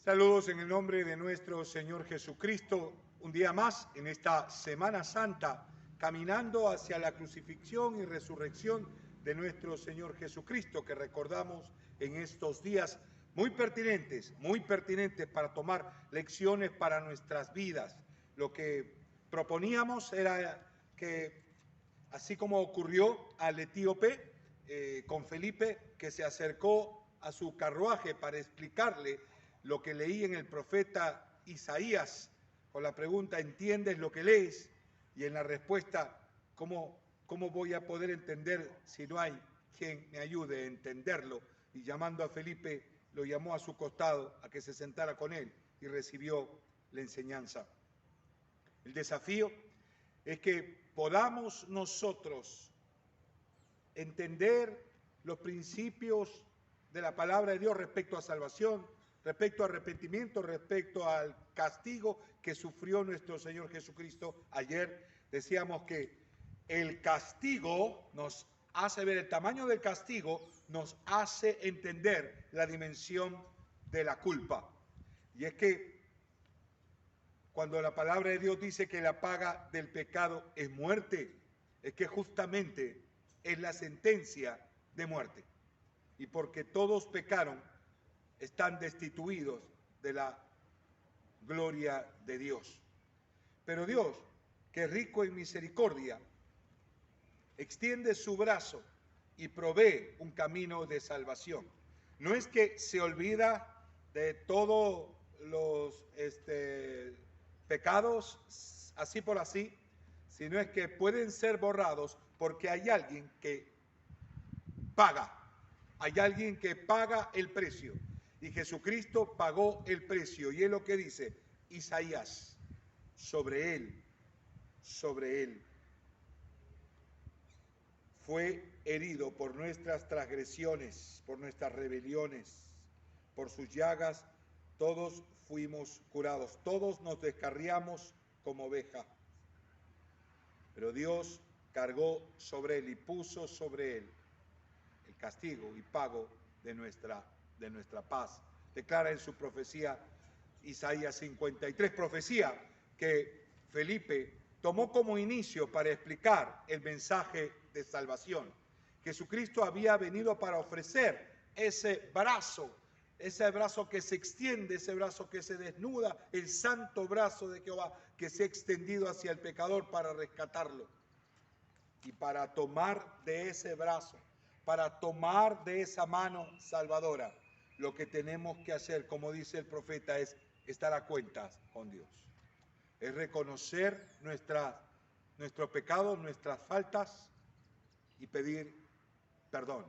Saludos en el nombre de nuestro Señor Jesucristo, un día más en esta Semana Santa, caminando hacia la crucifixión y resurrección de nuestro Señor Jesucristo, que recordamos en estos días muy pertinentes para tomar lecciones para nuestras vidas. Lo que proponíamos era que, así como ocurrió al etíope con Felipe, que se acercó a su carruaje para explicarle lo que leí en el profeta Isaías, con la pregunta, ¿entiendes lo que lees? Y en la respuesta, ¿cómo voy a poder entender si no hay quien me ayude a entenderlo? Y llamando a Felipe, lo llamó a su costado a que se sentara con él y recibió la enseñanza. El desafío es que podamos nosotros entender los principios de la palabra de Dios respecto a salvación, respecto a arrepentimiento, respecto al castigo que sufrió nuestro Señor Jesucristo. Ayer decíamos que el castigo nos hace ver, el tamaño del castigo nos hace entender la dimensión de la culpa. Y es que cuando la palabra de Dios dice que la paga del pecado es muerte, es que justamente es la sentencia de muerte. Y porque todos pecaron, están destituidos de la gloria de Dios. Pero Dios, que es rico en misericordia, extiende su brazo y provee un camino de salvación. No es que se olvida de todos los pecados así por así, sino es que pueden ser borrados porque hay alguien que paga, hay alguien que paga el precio. Y Jesucristo pagó el precio. Y es lo que dice Isaías, sobre él fue herido por nuestras transgresiones, por nuestras rebeliones, por sus llagas, todos fuimos curados, todos nos descarriamos como oveja. Pero Dios cargó sobre él y puso sobre él el castigo y pago de nuestra paz. Declara en su profecía Isaías 53, profecía que Felipe tomó como inicio para explicar el mensaje de salvación. Jesucristo había venido para ofrecer ese brazo que se extiende, ese brazo que se desnuda, el santo brazo de Jehová que se ha extendido hacia el pecador para rescatarlo. Y para tomar de ese brazo, para tomar de esa mano salvadora, lo que tenemos que hacer, como dice el profeta, es estar a cuentas con Dios. Es reconocer nuestros pecados, nuestras faltas y pedir perdón.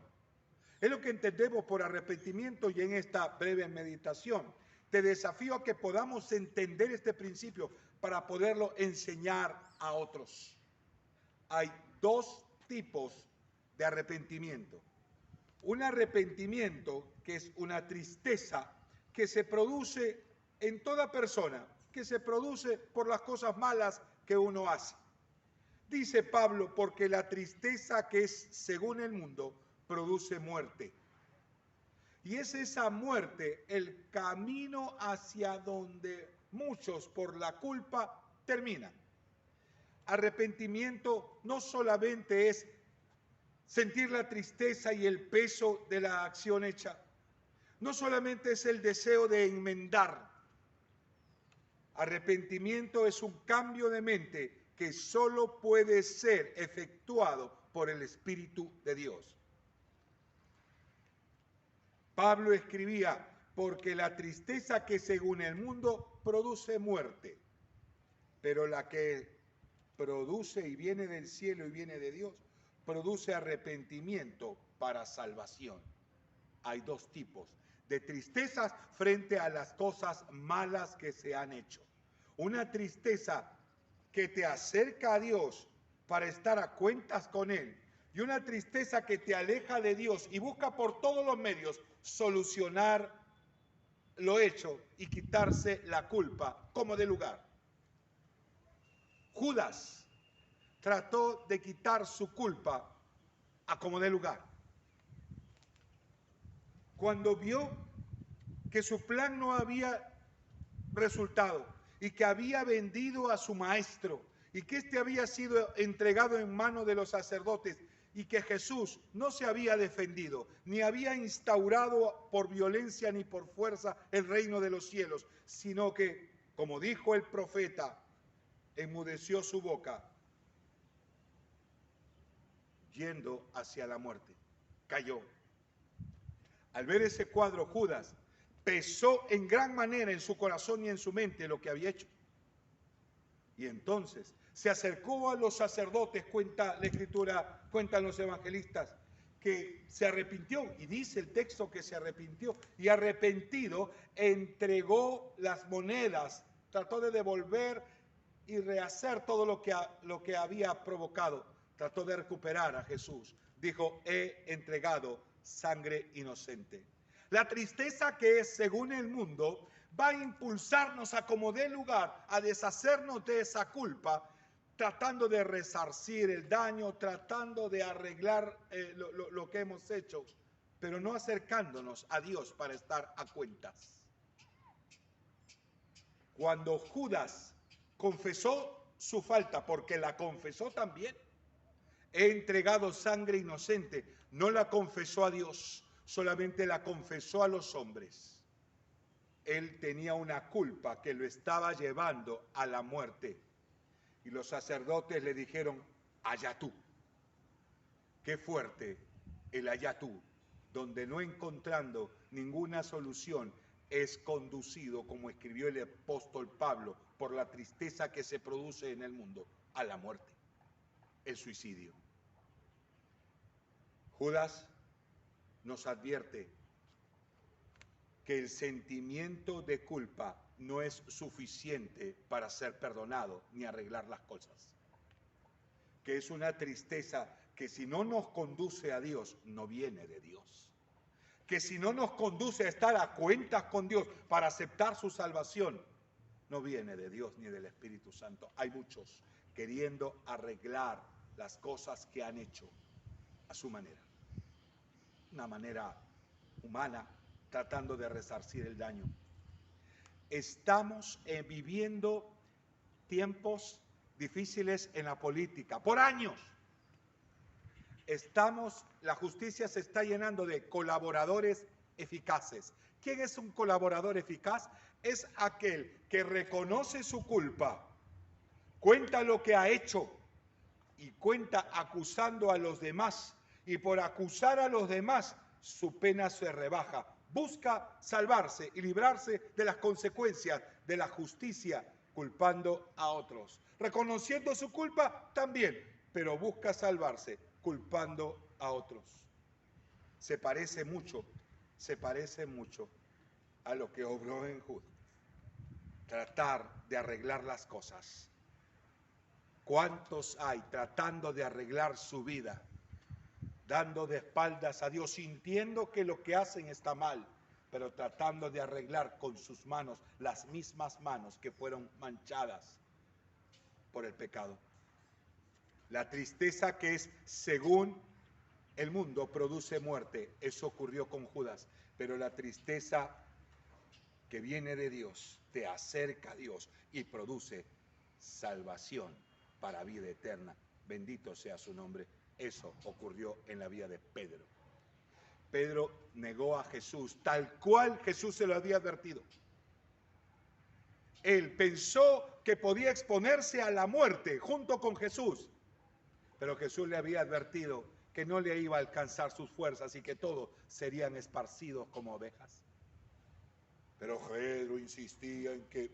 Es lo que entendemos por arrepentimiento, y en esta breve meditación te desafío a que podamos entender este principio para poderlo enseñar a otros. Hay dos tipos de arrepentimiento. Un arrepentimiento que es una tristeza que se produce en toda persona, que se produce por las cosas malas que uno hace. Dice Pablo, porque la tristeza que es según el mundo produce muerte. Y es esa muerte el camino hacia donde muchos por la culpa terminan. Arrepentimiento no solamente es sentir la tristeza y el peso de la acción hecha. No solamente es el deseo de enmendar. Arrepentimiento es un cambio de mente que solo puede ser efectuado por el Espíritu de Dios. Pablo escribía, porque la tristeza que según el mundo produce muerte, pero la que produce y viene del cielo y viene de Dios, produce arrepentimiento para salvación. Hay dos tipos de tristezas frente a las cosas malas que se han hecho. Una tristeza que te acerca a Dios para estar a cuentas con Él, y una tristeza que te aleja de Dios y busca por todos los medios solucionar lo hecho y quitarse la culpa como de lugar. Judas trató de quitar su culpa a como de lugar. Cuando vio que su plan no había resultado y que había vendido a su maestro y que éste había sido entregado en manos de los sacerdotes y que Jesús no se había defendido, ni había instaurado por violencia ni por fuerza el reino de los cielos, sino que, como dijo el profeta, enmudeció su boca, yendo hacia la muerte. Cayó. Al ver ese cuadro, Judas pesó en gran manera en su corazón y en su mente lo que había hecho. Y entonces se acercó a los sacerdotes, cuenta la Escritura, cuentan los evangelistas, que se arrepintió, y dice el texto que se arrepintió, y arrepentido entregó las monedas, trató de devolver y rehacer todo lo que había provocado, trató de recuperar a Jesús. Dijo, he entregado sangre inocente. La tristeza que es según el mundo va a impulsarnos a como dé lugar, a deshacernos de esa culpa, tratando de resarcir el daño, tratando de arreglar lo que hemos hecho, pero no acercándonos a Dios para estar a cuentas. Cuando Judas confesó su falta, porque la confesó también, he entregado sangre inocente, no la confesó a Dios, solamente la confesó a los hombres. Él tenía una culpa que lo estaba llevando a la muerte. Y los sacerdotes le dijeron, allá tú. Qué fuerte el allá tú, donde no encontrando ninguna solución, es conducido, como escribió el apóstol Pablo, por la tristeza que se produce en el mundo, a la muerte, el suicidio. Judas nos advierte que el sentimiento de culpa no es suficiente para ser perdonado ni arreglar las cosas. Que es una tristeza que si no nos conduce a Dios, no viene de Dios. Que si no nos conduce a estar a cuentas con Dios para aceptar su salvación, no viene de Dios ni del Espíritu Santo. Hay muchos queriendo arreglar las cosas que han hecho a su manera. Una manera humana, tratando de resarcir el daño. Estamos viviendo tiempos difíciles en la política, por años. La justicia se está llenando de colaboradores eficaces. ¿Quién es un colaborador eficaz? Es aquel que reconoce su culpa, cuenta lo que ha hecho y cuenta acusando a los demás. Y por acusar a los demás, su pena se rebaja. Busca salvarse y librarse de las consecuencias de la justicia, culpando a otros. Reconociendo su culpa también, pero busca salvarse, culpando a otros. Se parece mucho a lo que obró en Judas. Tratar de arreglar las cosas. ¿Cuántos hay tratando de arreglar su vida, dando de espaldas a Dios, sintiendo que lo que hacen está mal, pero tratando de arreglar con sus manos, las mismas manos que fueron manchadas por el pecado? La tristeza que es según el mundo produce muerte. Eso ocurrió con Judas, pero la tristeza que viene de Dios te acerca a Dios y produce salvación para vida eterna. Bendito sea su nombre. Eso ocurrió en la vida de Pedro. Pedro negó a Jesús tal cual Jesús se lo había advertido. Él pensó que podía exponerse a la muerte junto con Jesús, pero Jesús le había advertido que no le iba a alcanzar sus fuerzas y que todos serían esparcidos como ovejas. Pero Pedro insistía en que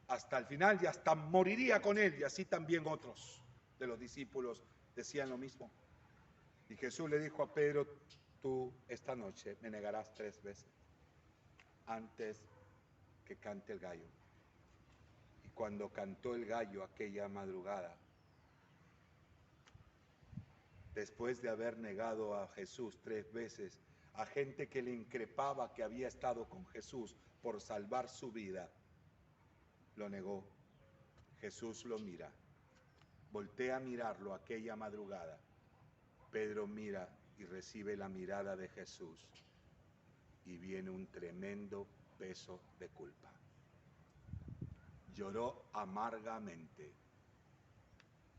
hasta el final y hasta moriría con él, y así también otros de los discípulos decían lo mismo. Y Jesús le dijo a Pedro, tú esta noche me negarás 3 veces antes que cante el gallo. Y cuando cantó el gallo aquella madrugada, después de haber negado a Jesús 3 veces, a gente que le increpaba que había estado con Jesús por salvar su vida, lo negó. Jesús lo mira, voltea a mirarlo aquella madrugada. Pedro mira y recibe la mirada de Jesús y viene un tremendo peso de culpa. Lloró amargamente,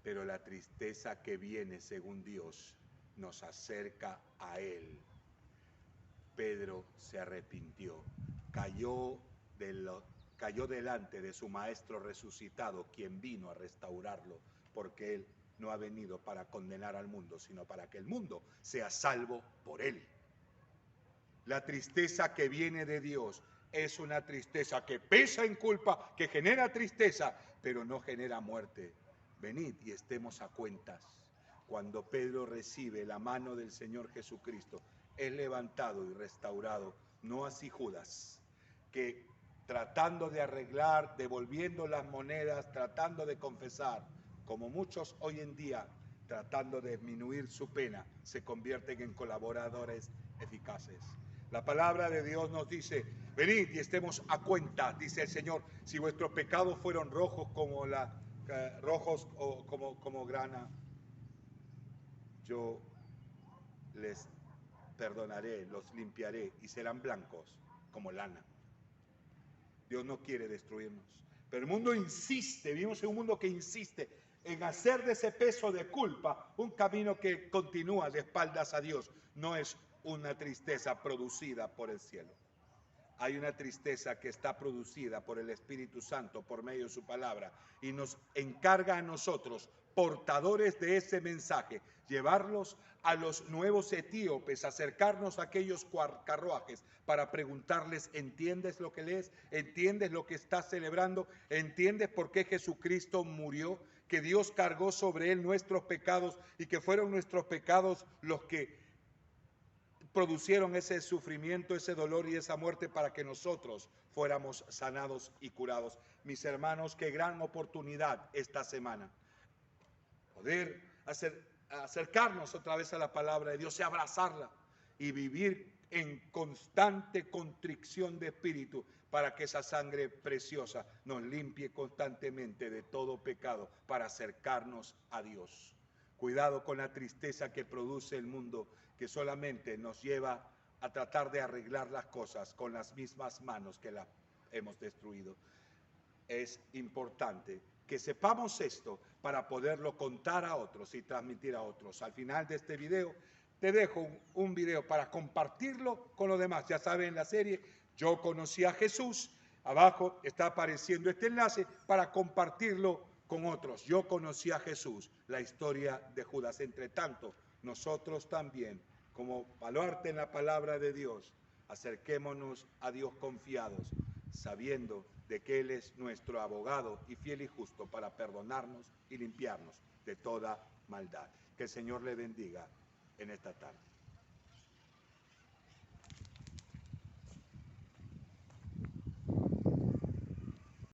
pero la tristeza que viene según Dios nos acerca a Él. Pedro se arrepintió, cayó delante de su Maestro resucitado, quien vino a restaurarlo, porque Él no ha venido para condenar al mundo, sino para que el mundo sea salvo por Él. La tristeza que viene de Dios es una tristeza que pesa en culpa, que genera tristeza, pero no genera muerte. Venid y estemos a cuentas. Cuando Pedro recibe la mano del Señor Jesucristo, es levantado y restaurado, no así Judas, que tratando de arreglar, devolviendo las monedas, tratando de confesar, como muchos hoy en día, tratando de disminuir su pena, se convierten en colaboradores eficaces. La palabra de Dios nos dice, venid y estemos a cuenta, dice el Señor, si vuestros pecados fueron rojos como como grana, yo les perdonaré, los limpiaré y serán blancos como lana. Dios no quiere destruirnos, pero el mundo insiste, vivimos en un mundo que insiste en hacer de ese peso de culpa un camino que continúa de espaldas a Dios. No es una tristeza producida por el cielo. Hay una tristeza que está producida por el Espíritu Santo por medio de su palabra y nos encarga a nosotros, portadores de ese mensaje, llevarlos a los nuevos etíopes, acercarnos a aquellos carruajes para preguntarles, ¿entiendes lo que lees? ¿Entiendes lo que estás celebrando? ¿Entiendes por qué Jesucristo murió? Que Dios cargó sobre él nuestros pecados y que fueron nuestros pecados los que producieron ese sufrimiento, ese dolor y esa muerte para que nosotros fuéramos sanados y curados. Mis hermanos, qué gran oportunidad esta semana. Poder acercarnos otra vez a la palabra de Dios y abrazarla y vivir en constante contrición de espíritu para que esa sangre preciosa nos limpie constantemente de todo pecado para acercarnos a Dios. Cuidado con la tristeza que produce el mundo, que solamente nos lleva a tratar de arreglar las cosas con las mismas manos que las hemos destruido. Es importante que sepamos esto para poderlo contar a otros y transmitir a otros. Al final de este video te dejo un video para compartirlo con los demás. Ya saben, la serie Yo conocí a Jesús. Abajo está apareciendo este enlace para compartirlo con otros. Yo conocí a Jesús, la historia de Judas. Entre tanto, nosotros también, como baluarte en la palabra de Dios, acerquémonos a Dios confiados, sabiendo de que Él es nuestro abogado y fiel y justo para perdonarnos y limpiarnos de toda maldad. Que el Señor le bendiga en esta tarde.